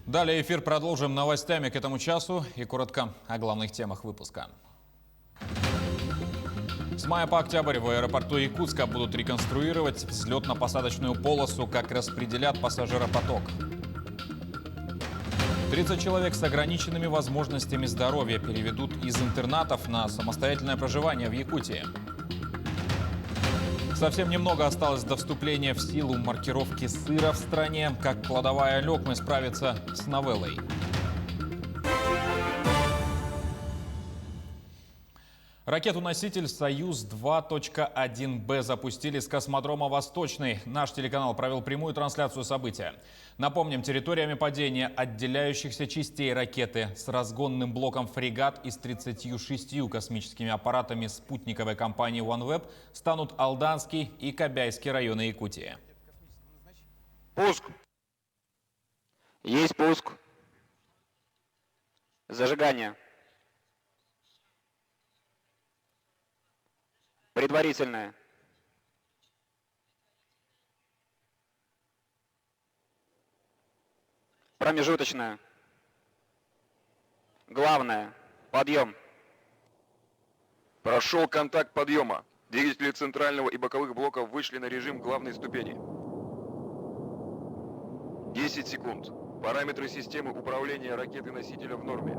Далее эфир продолжим новостями к этому часу и коротко о главных темах выпуска. С мая по октябрь в аэропорту Якутска будут реконструировать взлетно-посадочную полосу, как распределят пассажиропоток. 30 человек с ограниченными возможностями здоровья переведут из интернатов на самостоятельное проживание в Якутии. Совсем немного осталось до вступления в силу маркировки сыра в стране. Как кладовая Лёкмы справится с новеллой. Ракету-носитель «Союз-2.1Б» запустили с космодрома «Восточный». Наш телеканал провел прямую трансляцию события. Напомним, территориями падения отделяющихся частей ракеты с разгонным блоком «Фрегат» и с 36 космическими аппаратами спутниковой компании OneWeb станут Алданский и Кобяйский районы Якутии. Пуск. Есть пуск. Зажигание. Предварительное. Промежуточное. Главное. Подъем. Прошел контакт подъема. Двигатели центрального и боковых блоков вышли на режим главной ступени. 10 секунд. Параметры системы управления ракеты-носителя в норме.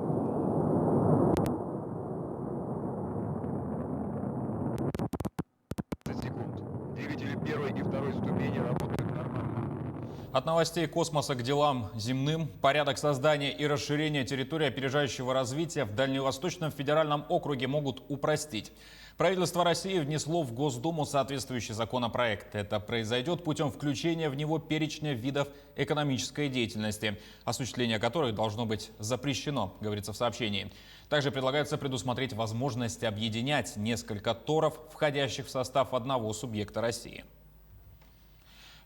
15 секунд. Двигатели первой и второй ступени работают нормально. От новостей космоса к делам земным. Порядок создания и расширения территории опережающего развития в Дальневосточном федеральном округе могут упростить. Правительство России внесло в Госдуму соответствующий законопроект. Это произойдет путем включения в него перечня видов экономической деятельности, осуществление которой должно быть запрещено, говорится в сообщении. Также предлагается предусмотреть возможность объединять несколько торов, входящих в состав одного субъекта России.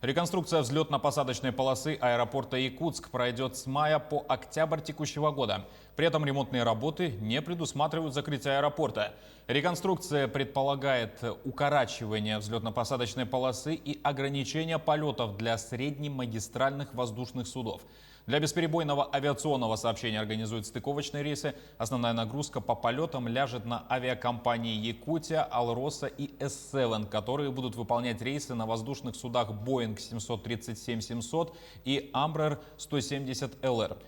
Реконструкция взлетно-посадочной полосы аэропорта Якутск пройдет с мая по октябрь текущего года. При этом ремонтные работы не предусматривают закрытие аэропорта. Реконструкция предполагает укорачивание взлетно-посадочной полосы и ограничение полетов для среднемагистральных воздушных судов. Для бесперебойного авиационного сообщения организуют стыковочные рейсы. Основная нагрузка по полетам ляжет на авиакомпании «Якутия», «Алроса» и «С-7», которые будут выполнять рейсы на воздушных судах «Боинг 737-700» и «Амбрер 170ЛР».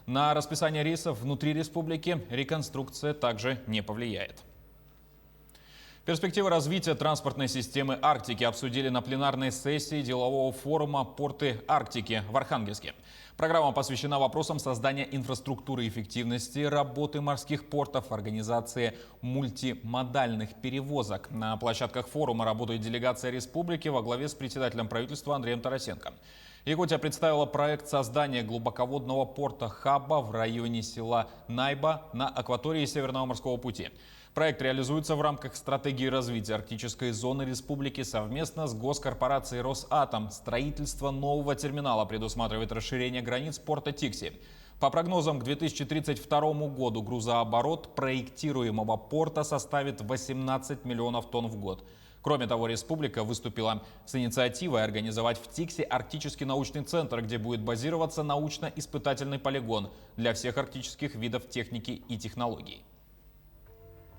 На расписание рейсов внутри республики реконструкция также не повлияет. Перспективы развития транспортной системы Арктики обсудили на пленарной сессии делового форума «Порты Арктики» в Архангельске. Программа посвящена вопросам создания инфраструктуры эффективности работы морских портов, организации мультимодальных перевозок. На площадках форума работает делегация республики во главе с председателем правительства Андреем Тарасенко. Якутия представила проект создания глубоководного порта-хаба в районе села Найба на акватории Северного морского пути. Проект реализуется в рамках стратегии развития арктической зоны республики совместно с госкорпорацией «Росатом». Строительство нового терминала предусматривает расширение границ порта Тикси. По прогнозам, к 2032 году грузооборот проектируемого порта составит 18 миллионов тонн в год. Кроме того, республика выступила с инициативой организовать в Тикси арктический научный центр, где будет базироваться научно-испытательный полигон для всех арктических видов техники и технологий.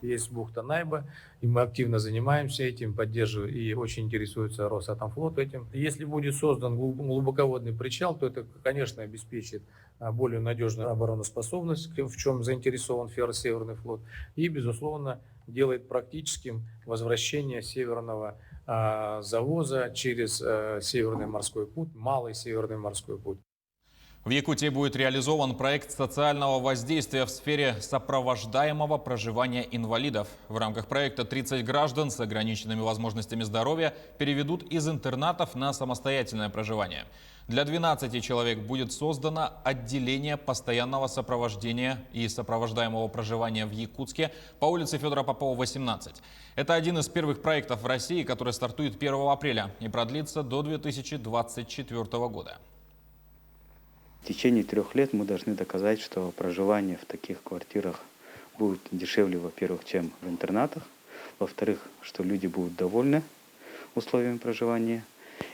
Есть бухта Найба, и мы активно занимаемся этим, поддерживаем, и очень интересуется Росатомфлот этим. Если будет создан глубоководный причал, то это, конечно, обеспечит более надежную обороноспособность, в чем заинтересован Северный флот, и, безусловно, делает практическим возвращение северного завоза через Северный морской путь, Малый Северный морской путь. В Якутии будет реализован проект социального воздействия в сфере сопровождаемого проживания инвалидов. В рамках проекта 30 граждан с ограниченными возможностями здоровья переведут из интернатов на самостоятельное проживание. Для 12 человек будет создано отделение постоянного сопровождения и сопровождаемого проживания в Якутске по улице Федора Попова, 18. Это один из первых проектов в России, который стартует 1 апреля и продлится до 2024 года. В течение 3 лет мы должны доказать, что проживание в таких квартирах будет дешевле, во-первых, чем в интернатах, во-вторых, что люди будут довольны условиями проживания,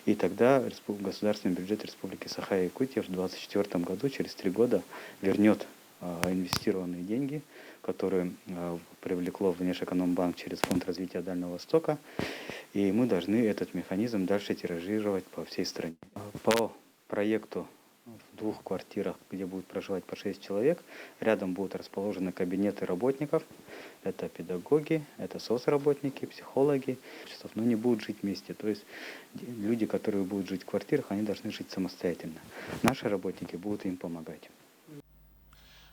И тогда государственный бюджет Республики Саха-Якутия в 2024 году, через 3 года, вернет инвестированные деньги, которые привлекло Внешэкономбанк через Фонд развития Дальнего Востока. И мы должны этот механизм дальше тиражировать по всей стране. По проекту в 2 квартирах, где будут проживать по 6 человек, рядом будут расположены кабинеты работников. Это педагоги, это соцработники, психологи. Но не будут жить вместе. То есть люди, которые будут жить в квартирах, они должны жить самостоятельно. Наши работники будут им помогать.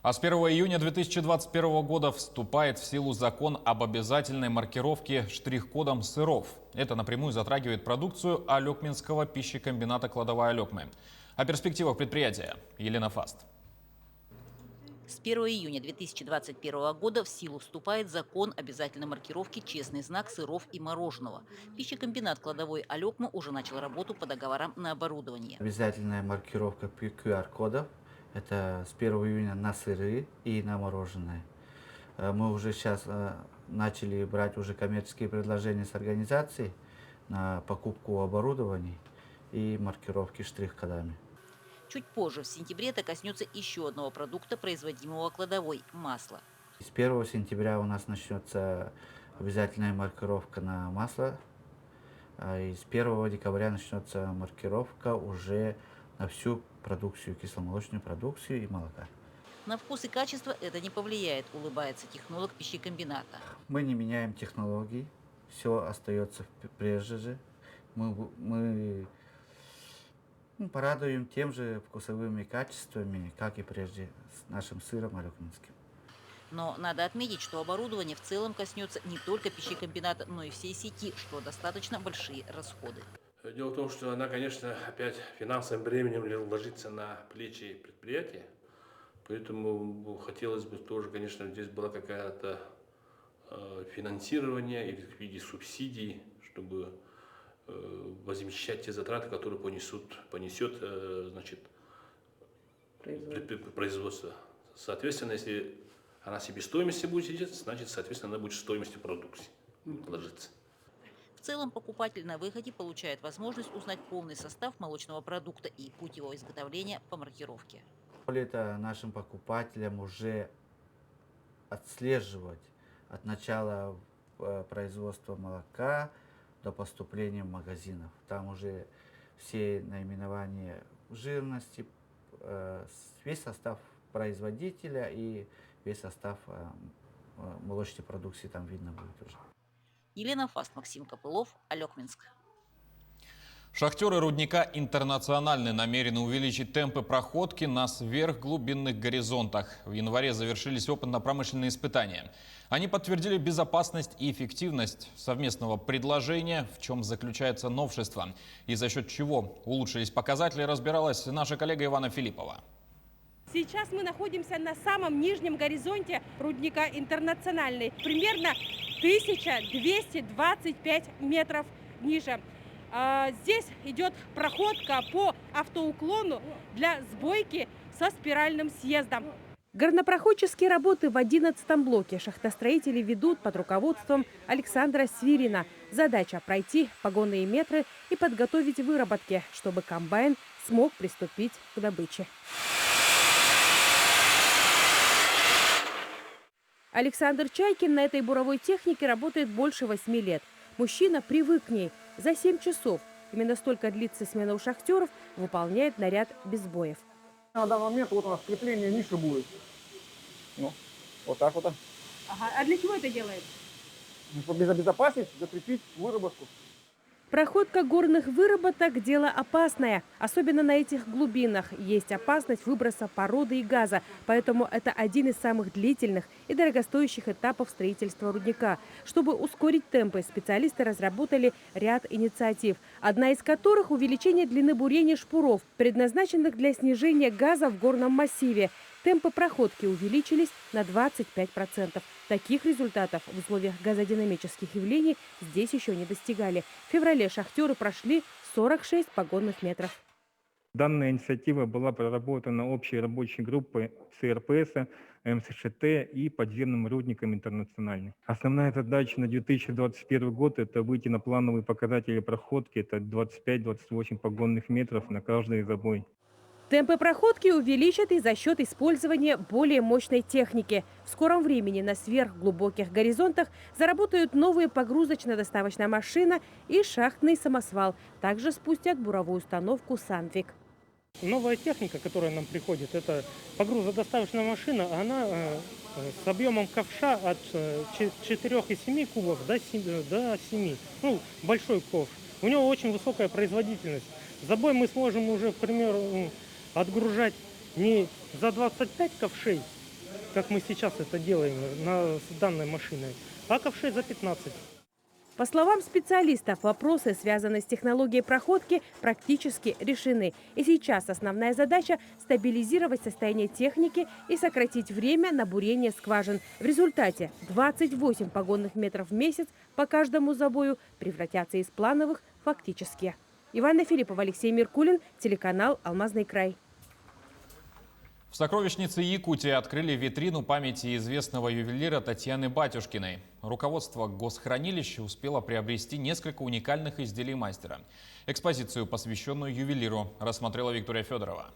А с 1 июня 2021 года вступает в силу закон об обязательной маркировке штрих-кодом сыров. Это напрямую затрагивает продукцию Алекминского пищекомбината «Кладовая Алекмы». О перспективах предприятия Елена Фаст. С 1 июня 2021 года в силу вступает закон обязательной маркировки «Честный знак» сыров и мороженого. Пищекомбинат «Кладовой Алекмы» уже начал работу по договорам на оборудование. Обязательная маркировка QR-кодов. Это с 1 июня на сыры и на мороженое. Мы уже сейчас начали брать уже коммерческие предложения с организацией на покупку оборудований и маркировки штрих-кодами. Чуть позже, в сентябре, это коснется еще одного продукта, производимого кладовой – масла. С 1 сентября у нас начнется обязательная маркировка на масло. И с 1 декабря начнется маркировка уже на всю продукцию, кисломолочную продукцию и молока. На вкус и качество это не повлияет, улыбается технолог пищекомбината. Мы не меняем технологий, все остается прежде же. Мы порадуем тем же вкусовыми качествами, как и прежде с нашим сыром алекминским. Но надо отметить, что оборудование в целом коснется не только пищекомбината, но и всей сети, что достаточно большие расходы. Дело в том, что она, конечно, опять финансовым бременем ложится на плечи предприятия. Поэтому хотелось бы тоже, конечно, здесь было какое-то финансирование или в виде субсидий, чтобы возмещать те затраты, которые понесет значит, производство. Соответственно, если она себестоимости будет сидеть, значит, соответственно, она будет в стоимости продукции ложиться. В целом покупатель на выходе получает возможность узнать полный состав молочного продукта и путь его изготовления по маркировке. Это нашим покупателям уже отслеживать от начала производства молока до поступления в магазинов. Там уже все наименования жирности, весь состав производителя и весь состав молочной продукции там видно будет уже. Елена Фаст, Максим Копылов, Алекминск. Шахтеры рудника «Интернациональный» намерены увеличить темпы проходки на сверхглубинных горизонтах. В январе завершились опытно-промышленные испытания. Они подтвердили безопасность и эффективность совместного предложения, в чем заключается новшество. И за счет чего улучшились показатели, разбиралась наша коллега Ивана Филиппова. Сейчас мы находимся на самом нижнем горизонте рудника «Интернациональный». Примерно 1225 метров ниже. Здесь идет проходка по автоуклону для сбойки со спиральным съездом. Горнопроходческие работы в 11-м блоке шахтостроители ведут под руководством Александра Свирина. Задача – пройти погонные метры и подготовить выработки, чтобы комбайн смог приступить к добыче. Александр Чайкин на этой буровой технике работает больше 8 лет. Мужчина привык к ней. За 7 часов, именно столько длится смена у шахтеров, выполняет наряд без сбоев. На данный момент вот у нас крепление ниши будет. Ну, вот так вот. Ага. А для чего это делает? Чтобы безопасность закрепить выработку. Проходка горных выработок – дело опасное. Особенно на этих глубинах есть опасность выброса породы и газа. Поэтому это один из самых длительных и дорогостоящих этапов строительства рудника. Чтобы ускорить темпы, специалисты разработали ряд инициатив. Одна из которых – увеличение длины бурения шпуров, предназначенных для снижения газа в горном массиве. Темпы проходки увеличились на 25%. Таких результатов в условиях газодинамических явлений здесь еще не достигали. В феврале шахтеры прошли 46 погонных метров. Данная инициатива была проработана общей рабочей группой ЦРПС, МСШТ и подземным рудником «Интернациональный». Основная задача на 2021 год – это выйти на плановые показатели проходки, это 25-28 погонных метров на каждый забой. Темпы проходки увеличат и за счет использования более мощной техники. В скором времени на сверхглубоких горизонтах заработают новые погрузочно-доставочная машина и шахтный самосвал. Также спустят буровую установку «Сандвик». Новая техника, которая нам приходит, это погрузодоставочная машина. Она с объемом ковша от 4,7 кубов до 7. Ну, большой ковш. У него очень высокая производительность. Забой мы сможем уже, к примеру, отгружать не за 25 ковшей, как мы сейчас это делаем с данной машиной, а ковшей за 15. По словам специалистов, вопросы, связанные с технологией проходки, практически решены. И сейчас основная задача – стабилизировать состояние техники и сократить время на бурение скважин. В результате 28 погонных метров в месяц по каждому забою превратятся из плановых в фактические. Ивана Филиппова, Алексей Меркулин, телеканал «Алмазный край». В сокровищнице Якутии открыли витрину памяти известного ювелира Татьяны Батюшкиной. Руководство госхранилища успело приобрести несколько уникальных изделий мастера. Экспозицию, посвященную ювелиру, рассмотрела Виктория Федорова.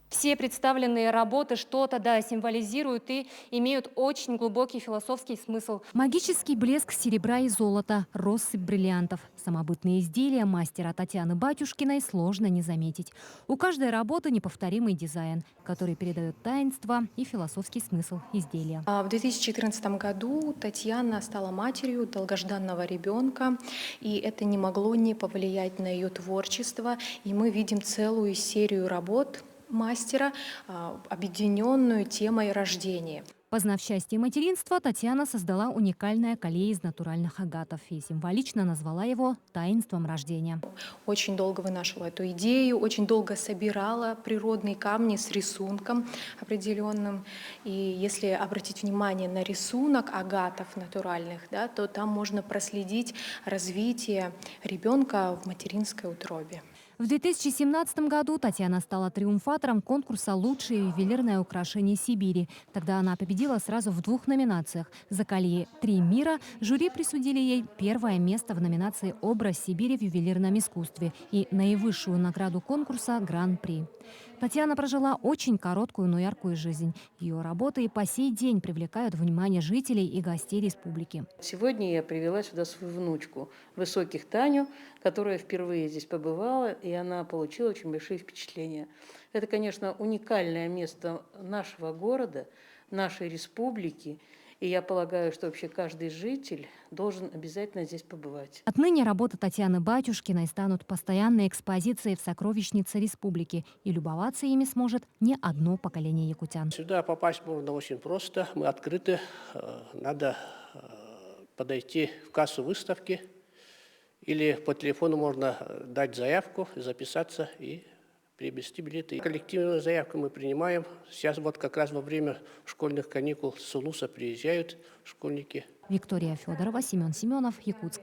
Все представленные работы что-то, символизируют и имеют очень глубокий философский смысл. Магический блеск серебра и золота, россыпь бриллиантов. Самобытные изделия мастера Татьяны Батюшкиной сложно не заметить. У каждой работы неповторимый дизайн, который передает таинство и философский смысл изделия. В 2014 году Татьяна стала матерью долгожданного ребенка, и это не могло не повлиять на ее творчество. И мы видим целую серию работ мастера, объединенную темой рождения. Познав счастье материнства, Татьяна создала уникальное колье из натуральных агатов и символично назвала его таинством рождения. Очень долго вынашивала эту идею, очень долго собирала природные камни с рисунком определенным. И если обратить внимание на рисунок агатов натуральных, то там можно проследить развитие ребенка в материнской утробе. В 2017 году Татьяна стала триумфатором конкурса «Лучшее ювелирное украшение Сибири». Тогда она победила сразу в 2 номинациях. За колье «Три мира» жюри присудили ей первое место в номинации «Образ Сибири в ювелирном искусстве» и наивысшую награду конкурса «Гран-при». Татьяна прожила очень короткую, но яркую жизнь. Ее работы и по сей день привлекают внимание жителей и гостей республики. Сегодня я привела сюда свою внучку, Высоких Таню, которая впервые здесь побывала, и она получила очень большие впечатления. Это, конечно, уникальное место нашего города, нашей республики. И я полагаю, что вообще каждый житель должен обязательно здесь побывать. Отныне работы Татьяны Батюшкиной станут постоянной экспозицией в сокровищнице республики. И любоваться ими сможет не одно поколение якутян. Сюда попасть можно очень просто. Мы открыты. Надо подойти в кассу выставки. Или по телефону можно дать заявку, записаться и приобрести билеты. Коллективную заявку мы принимаем. Сейчас вот как раз во время школьных каникул с Улуса приезжают школьники. Виктория Федорова, Семен Семенов, Якутск.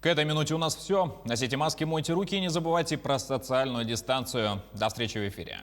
К этой минуте у нас все. Носите маски, мойте руки и не забывайте про социальную дистанцию. До встречи в эфире.